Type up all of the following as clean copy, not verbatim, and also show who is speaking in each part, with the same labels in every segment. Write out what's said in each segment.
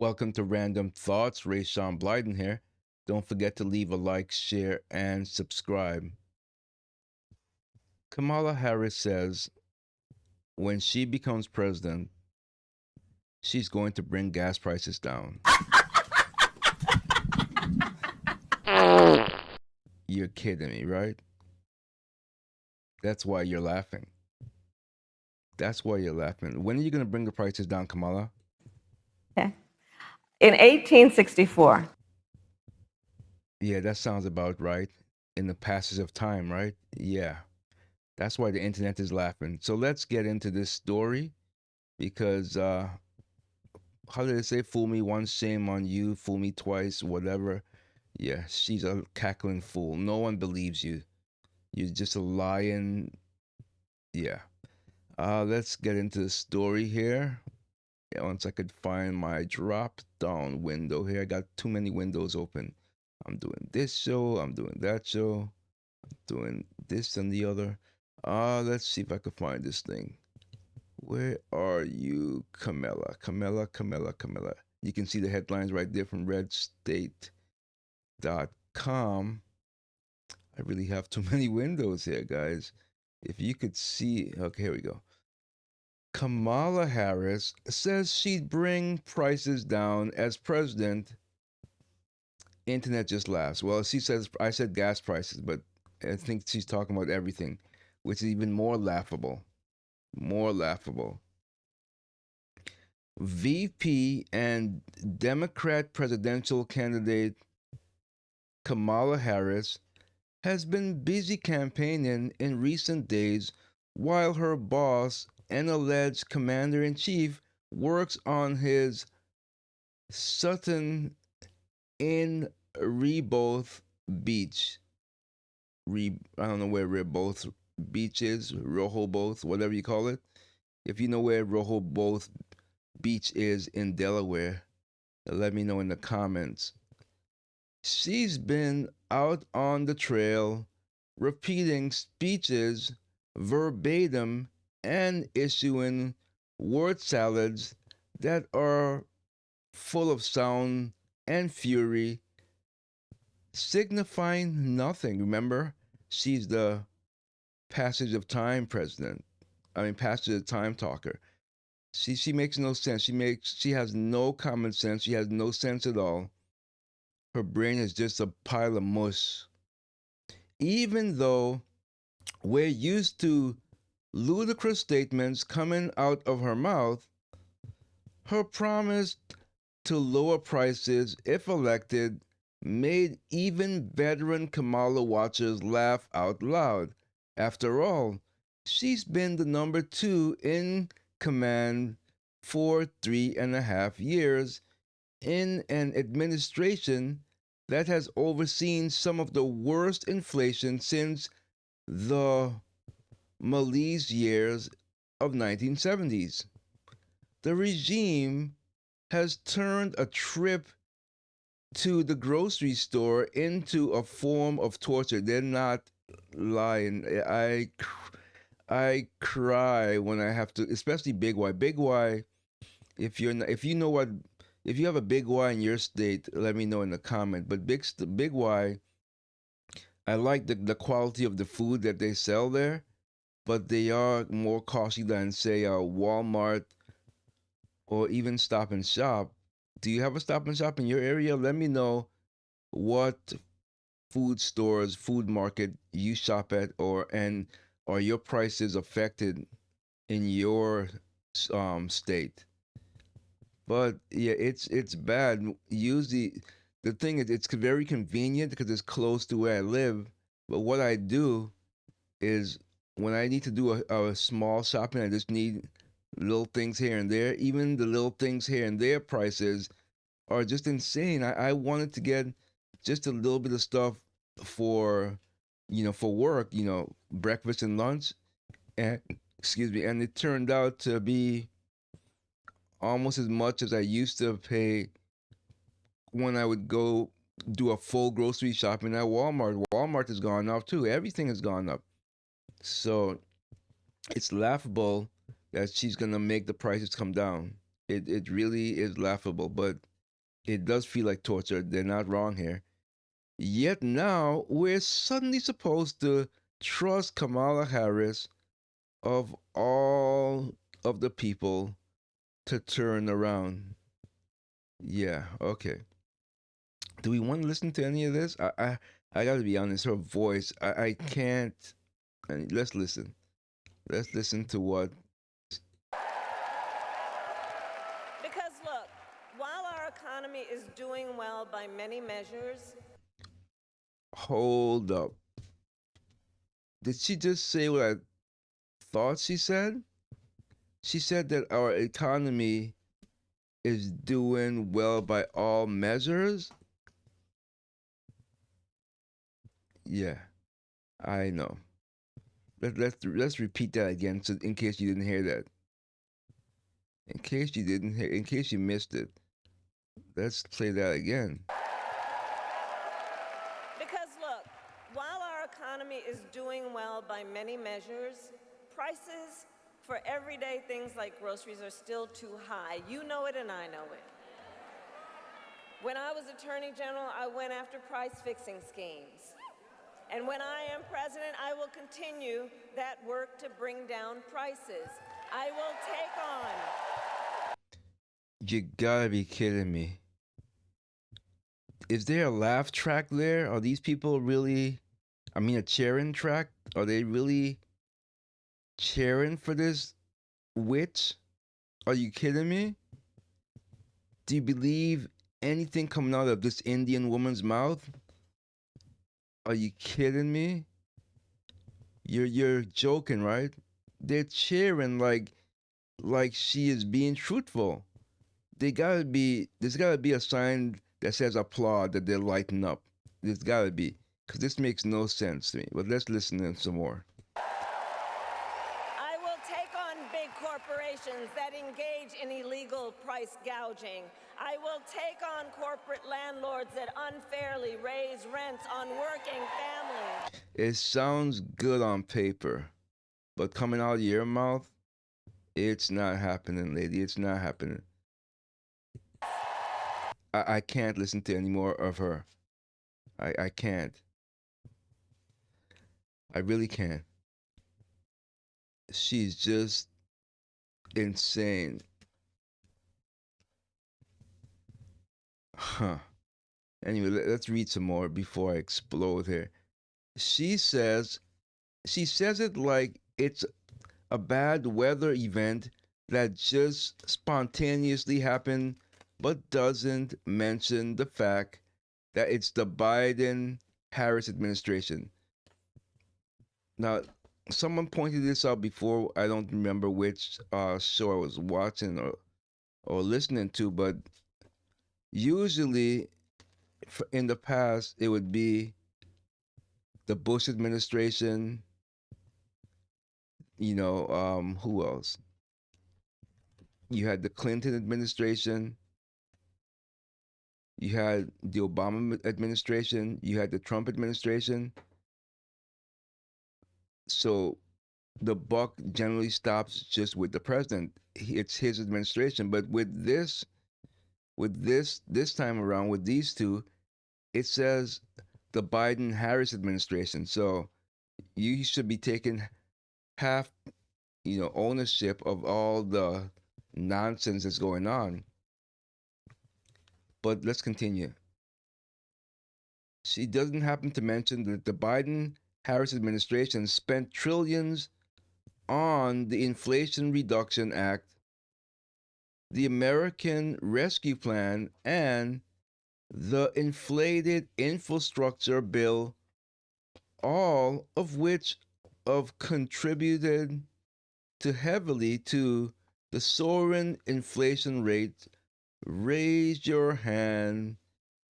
Speaker 1: Welcome to Random Thoughts. Ray Sean Blyden here. Don't forget to leave a like, share, and subscribe. Kamala Harris says when she becomes president, she's going to bring gas prices down. You're kidding me, right? That's why you're laughing. That's why you're laughing. When are you going to bring the prices down, Kamala?
Speaker 2: Okay. In 1864.
Speaker 1: Yeah, that sounds about right. In the passage of time, right? Yeah. That's why the internet is laughing. So let's get into this story because how did it say? Fool me once, shame on you. Fool me twice, whatever. Yeah, she's a cackling fool. No one believes you. You're just a lying. Yeah. Let's get into the story here. Yeah, once I could find my drop down window here. I got too many windows open. I'm doing this show. I'm doing that show. I'm doing this and the other. Let's see if I can find this thing. Where are you, Kamala? Kamala. You can see the headlines right there from redstate.com. I really have too many windows here, guys. If you could see, okay, here we go. Kamala Harris says she'd bring prices down as president. Internet just laughs. Well, she says, I said gas prices, but I think she's talking about everything, which is even more laughable. More laughable. VP and Democrat presidential candidate Kamala Harris has been busy campaigning in recent days while her boss and alleged commander in chief works on his Sutton in Reboth Beach. I don't know where Reboth Beach is, Rehoboth, whatever you call it. If you know where Rehoboth Beach is in Delaware, let me know in the comments. She's been out on the trail repeating speeches verbatim and issuing word salads that are full of sound and fury, signifying nothing. Remember, she's the passage of time president. Passage of time talker. She makes no sense. She has no common sense. She has no sense at all. Her brain is just a pile of mush. Even though we're used to ludicrous statements coming out of her mouth, her promise to lower prices if elected made even veteran Kamala watchers laugh out loud. After all, she's been the number two in command for 3.5 years in an administration that has overseen some of the worst inflation since the malaise years of 1970s. The regime has turned a trip to the grocery store into a form of torture. They're not lying. I cry when I have to, especially Big Y. Big Y, if you're not, if you know what, if you have a Big Y in your state, let me know in the comment. But Big Y, I like the quality of the food that they sell there, but they are more costly than say a Walmart or even Stop and Shop. Do you have a Stop and Shop in your area? Let me know what food stores, food market you shop at, or and are your prices affected in your state? But yeah, it's bad. Usually, the thing is, it's very convenient because it's close to where I live. But what I do is when I need to do a small shopping, I just need little things here and there. Even the little things here and there prices are just insane. I wanted to get just a little bit of stuff for, for work, breakfast and lunch, and excuse me, and it turned out to be almost as much as I used to pay when I would go do a full grocery shopping at Walmart. Walmart has gone up too. Everything has gone up. So it's laughable that she's gonna make the prices come down. It really is laughable. But It does feel like torture. They're not wrong here. Yet now we're suddenly supposed to trust Kamala Harris, of all of the people, to turn around. Yeah, okay. Do we want to listen to any of this? I gotta be honest. Her voice, I can't. Let's listen. Let's listen to what.
Speaker 2: Because look, while our economy is doing well by many measures,
Speaker 1: Hold up. Did she just say what I thought she said? She said that our economy is doing well by all measures. Yeah, I know. Let's repeat that again, so in case you didn't hear that. In case you didn't hear, in case you missed it, let's play that again.
Speaker 2: because look, while our economy is doing well by many measures, prices for everyday things like groceries are still too high. You know it and I know it. When I was Attorney General, I went after price fixing schemes. And when I am president, I will continue that work to bring down prices. I will take on.
Speaker 1: You gotta be kidding me. Is there a laugh track there? Are these people really, I mean, a cheering track? Are they really cheering for this witch? Are you kidding me? Do you believe anything coming out of this Indian woman's mouth? Are you kidding me? You're joking, right? They're cheering like she is being truthful. There's gotta be a sign that says applaud that they're lighting up. There's gotta be. Because this makes no sense to me. But let's listen in some more.
Speaker 2: I will take on big corporations that engage in illegal price gouging. I will take on corporate landlords that unfairly raise rents on working families.
Speaker 1: It sounds good on paper, but coming out of your mouth, it's not happening, lady. It's not happening. I can't listen to any more of her. I can't. I really can't. She's just insane. Huh. Anyway, let's read some more before I explode here. She says she says it like it's a bad weather event that just spontaneously happened, but doesn't mention the fact that it's the Biden Harris administration. Now, someone pointed this out before. I don't remember which show I was watching or listening to, but usually in the past, it would be the Bush administration. Who else? You had the Clinton administration. You had the Obama administration. You had the Trump administration. So the buck generally stops just with the president. It's his administration. But with this time around, with these two, it says the Biden Harris administration. So you should be taking half, ownership of all the nonsense that's going on. But let's continue. She doesn't happen to mention that the Biden Harris administration spent trillions on the Inflation Reduction Act, the American Rescue Plan, and the inflated infrastructure bill, all of which have contributed to heavily to the soaring inflation rate. Raise your hand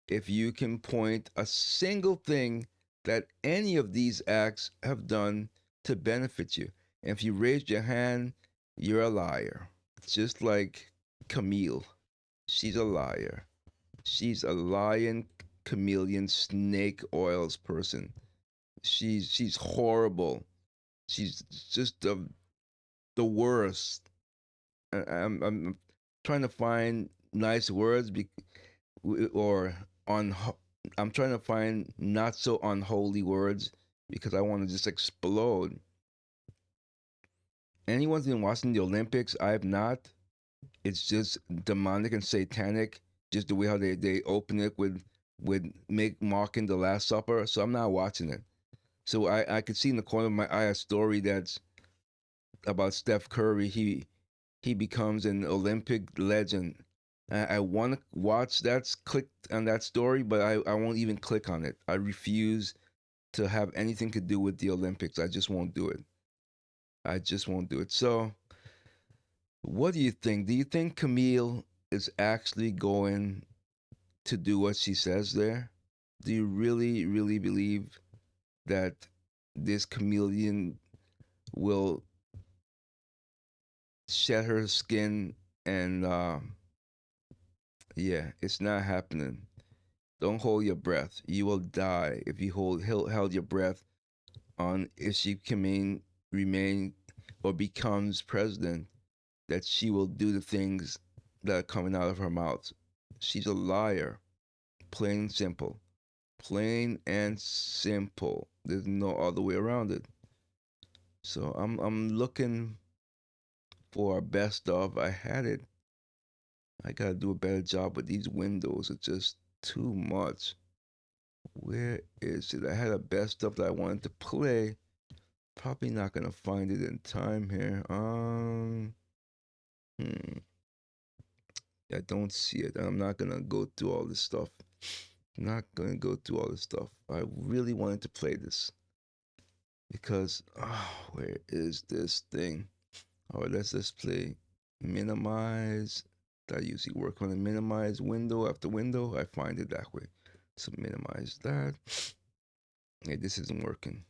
Speaker 1: if you can point a single thing that any of these acts have done to benefit you. And if you raise your hand, you're a liar. Just like Camille. She's a liar. She's a lying chameleon snake oils person. She's horrible. She's just the worst. I'm trying to find nice words or on. I'm trying to find not so unholy words because I want to just explode. Anyone's been watching the Olympics? I have not. It's just demonic and satanic. Just the way how they open it with make mocking the Last Supper. So I'm not watching it. So I could see in the corner of my eye a story that's about Steph Curry. He becomes an Olympic legend. I want to watch that, click on that story, but I won't even click on it. I refuse to have anything to do with the Olympics. I just won't do it. I just won't do it. So, what do you think? Do you think Camille is actually going to do what she says there? Do you really, really believe that this chameleon will shed her skin and yeah, it's not happening. Don't hold your breath. You will die if you held your breath on if she can remain or becomes president. That she will do the things that are coming out of her mouth. She's a liar, plain and simple, plain and simple. There's no other way around it. So I'm looking for a best of. I had it. I gotta do a better job with these windows. It's just too much. Where is it? I had a best of that I wanted to play. Probably not gonna find it in time here. Hmm. I don't see it. I'm not gonna go through all this stuff. Not gonna go through all this stuff. I really wanted to play this because where is this thing? All right, let's just play minimize. That usually work on a minimize window after window. I find it that way. So minimize that. Hey, this isn't working.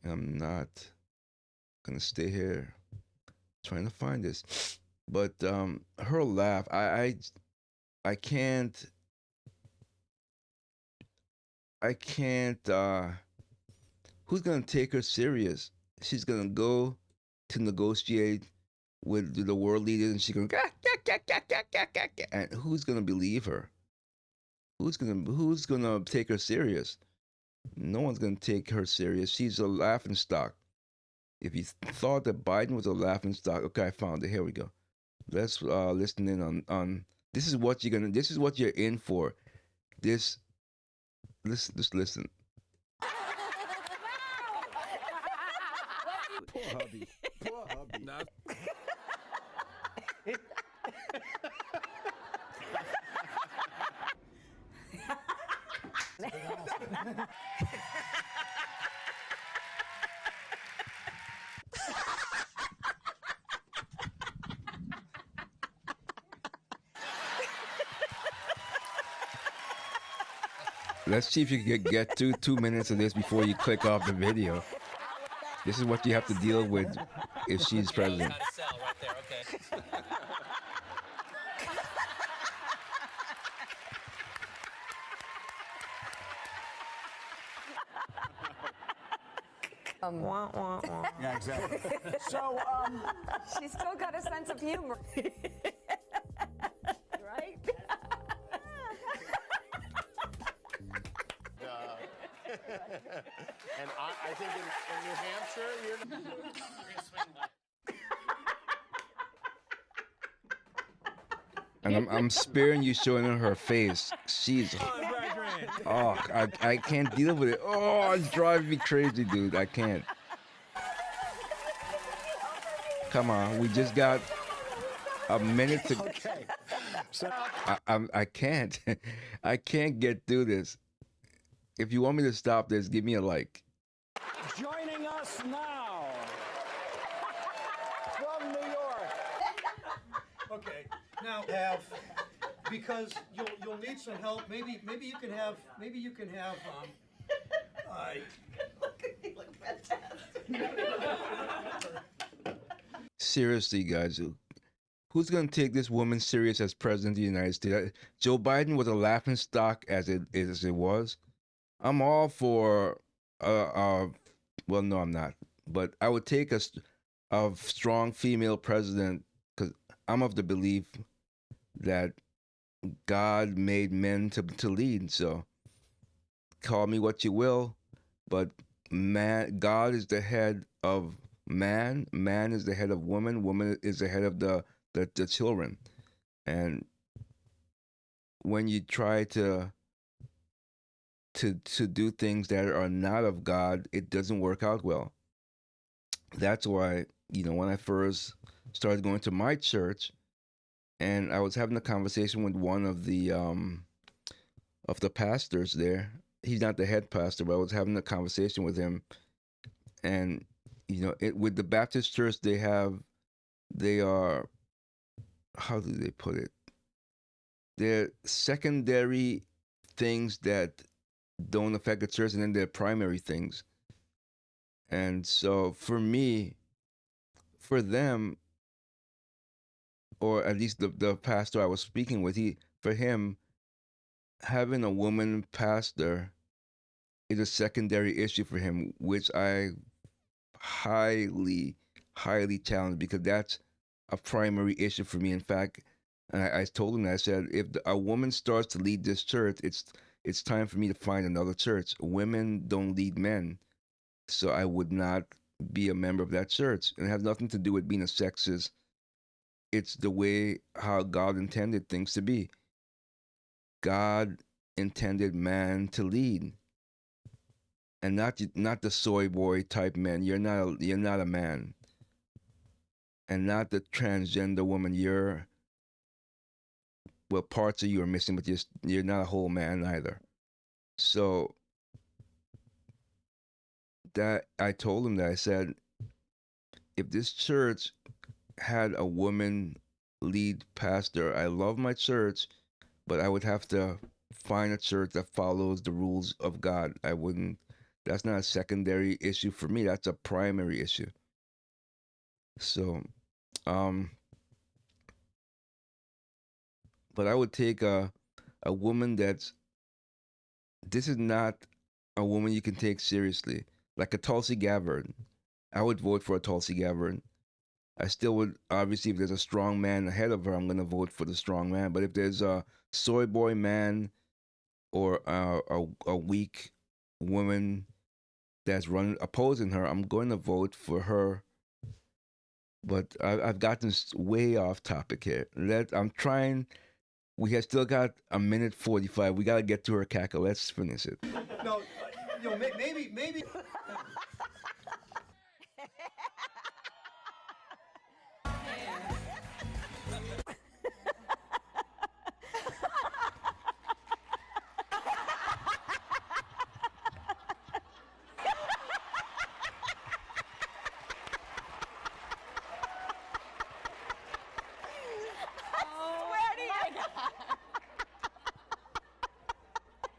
Speaker 1: I'm not gonna stay here trying to find this. But her laugh, I can't I can't who's gonna take her serious? She's gonna go to negotiate with the world leaders and she's gonna and who's gonna believe her? Who's gonna take her serious? No one's gonna take her serious. She's a laughing stock. If you thought that Biden was a laughing stock, okay, I found it. Here we go. Let's listen in on this is what you're in for. This listen just listen.
Speaker 3: Poor hubby. Poor hubby. No.
Speaker 1: Let's see if you can get 2 minutes of this before you click off the video. This is what you have to deal with if she's president.
Speaker 4: How to sell right there, okay.
Speaker 2: Wah, wah, wah.
Speaker 3: Yeah, exactly. So,
Speaker 5: She's still got a sense of humor.
Speaker 2: Right?
Speaker 6: And I think in New Hampshire, you're.
Speaker 1: And I'm sparing you showing her face. She's I can't deal with it. Oh, it's driving me crazy, dude. I can't. Come on, we just got a minute to.
Speaker 3: okay. So,
Speaker 1: I can't. I can't get through this. If you want me to stop this, give me a like.
Speaker 3: joining us now from New York.
Speaker 7: Okay, now because you'll need some help. Maybe you can have
Speaker 2: Look fantastic.
Speaker 1: Seriously, guys, who's gonna take this woman serious as president of the United States? Joe Biden was a laughing stock as it was. I'm all for well, no, I'm not, but I would take a strong female president because I'm of the belief that God made men to lead. So call me what you will, but God is the head of man. Man is the head of woman. Woman is the head of the children. And when you try to do things that are not of God, it doesn't work out well. That's why, when I first started going to my church, and I was having a conversation with one of the pastors there. He's not the head pastor, but I was having a conversation with him, and with the Baptist church, they are, how do they put it? They're secondary things that don't affect the church, and then they're primary things. And so for me, for them, or at least the pastor I was speaking with, for him, having a woman pastor is a secondary issue for him, which I highly, highly challenge, because that's a primary issue for me. In fact, and I told him that, I said, if a woman starts to lead this church, it's time for me to find another church. Women don't lead men, so I would not be a member of that church. And it has nothing to do with being a sexist. It's the way how God intended things to be. God intended man to lead, and not the soy boy type man. You're not a man, and not the transgender woman. Well, parts of you are missing, but you're not a whole man either. So that I told him that, I said, if this church had a woman lead pastor, I love my church, but I would have to find a church that follows the rules of God. I wouldn't. That's not a secondary issue for me. That's a primary issue. So, um, but I would take a woman that's. This is not a woman you can take seriously, like a Tulsi Gabbard. I would vote for a Tulsi Gabbard. I still would, obviously, if there's a strong man ahead of her, I'm going to vote for the strong man. But if there's a soy boy man, or a weak woman that's running opposing her, I'm going to vote for her. But I've gotten way off topic here. I'm trying. We have still got a minute 45. We got to get to her cackle. Let's finish it.
Speaker 7: No, maybe.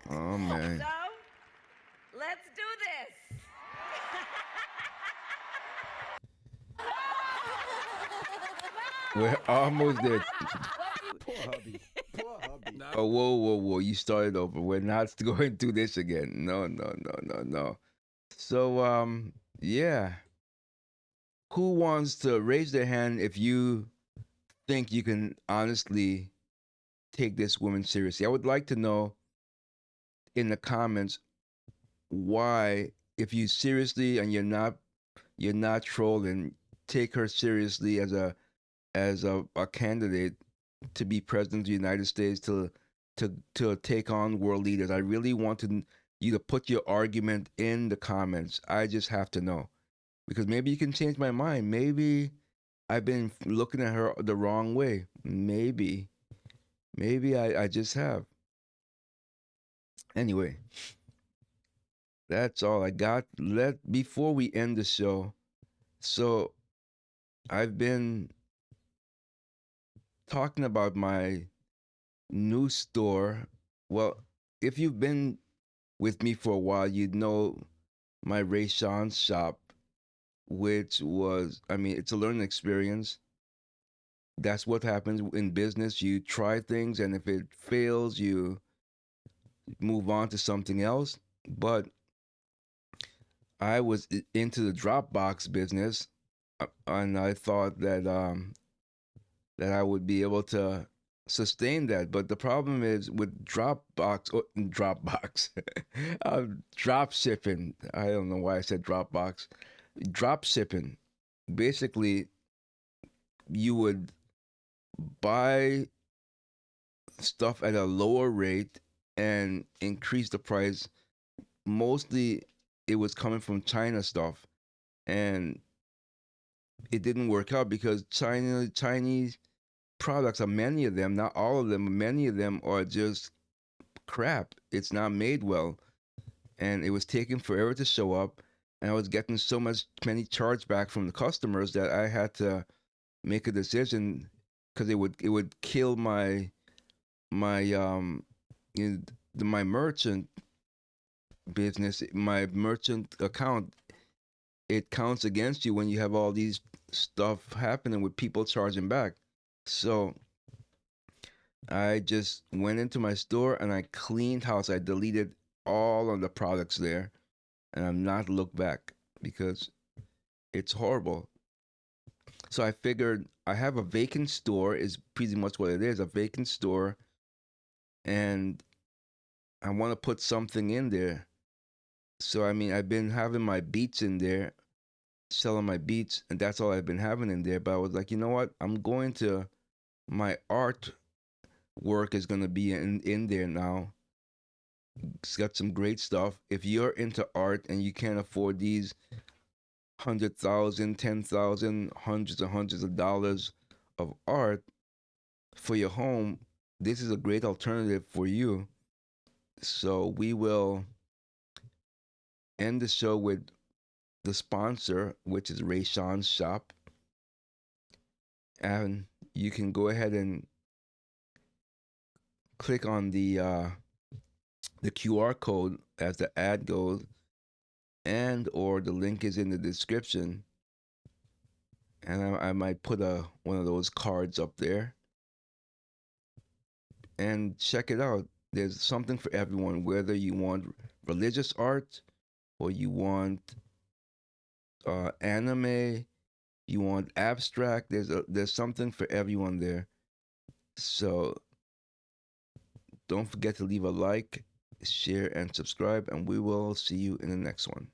Speaker 1: Oh man,
Speaker 2: So, let's do this.
Speaker 1: we're almost there.
Speaker 3: Poor hubby. Poor hubby.
Speaker 1: Oh, whoa, whoa, whoa! You started over. We're not going through this again. No, no, no, no, no. So, yeah. Who wants to raise their hand if you think you can honestly take this woman seriously? I would like to know in the comments why, if you seriously and you're not trolling, take her seriously as a candidate to be president of the United States, to take on world leaders. I really want you to put your argument in the comments. I just have to know, because maybe you can change my mind. Maybe I've been looking at her the wrong way. Maybe I just have. Anyway, that's all I got. Before we end the show, so I've been talking about my new store. Well, if you've been with me for a while, you'd know my Ray Sean shop, which was, I mean, it's a learning experience. That's what happens in business. You try things, and if it fails, you move on to something else. But I was into the Dropbox business, and I thought that I would be able to sustain that. But the problem is with Dropbox, drop shipping. I don't know why I said Dropbox. Drop shipping. Basically, you would buy stuff at a lower rate and increase the price. Mostly, it was coming from China stuff, and it didn't work out because Chinese products are many of them, not all of them, but many of them are just crap. It's not made well, and it was taking forever to show up. And I was getting many chargebacks from the customers that I had to make a decision because it would kill my in my merchant business, my merchant account. It counts against you when you have all these stuff happening with people charging back. So I just went into my store and I cleaned house. I deleted all of the products there, and I'm not looked back because it's horrible. So I figured I have a vacant store is pretty much what it is, a vacant store, and I want to put something in there. So I mean, I've been having my beats in there, selling my beats, and that's all I've been having in there. But I was like, you know what? I'm going to my art work is going to be in there now. It's got some great stuff. If you're into art and you can't afford these 100,000, 10,000, hundreds and hundreds of dollars of art for your home, this is a great alternative for you. So we will end the show with the sponsor, which is Ray Sean's shop. And you can go ahead and click on the QR code as the ad goes, and or the link is in the description. And I might put one of those cards up there. And check it out. There's something for everyone, whether you want religious art or you want anime, you want abstract. There's something for everyone there. So don't forget to leave a like, share, and subscribe, and we will see you in the next one.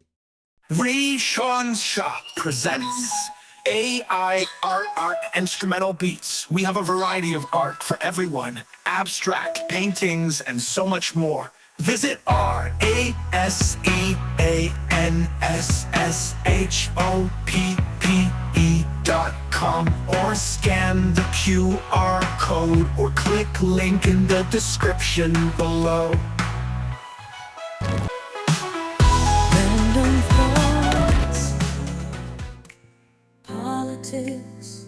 Speaker 8: Ray Sean's Shop presents AI art, instrumental beats. We have a variety of art for everyone, abstract, paintings, and so much more. Visit raseansshoppe.com or scan the QR code or click link in the description below.
Speaker 9: Random thoughts, politics,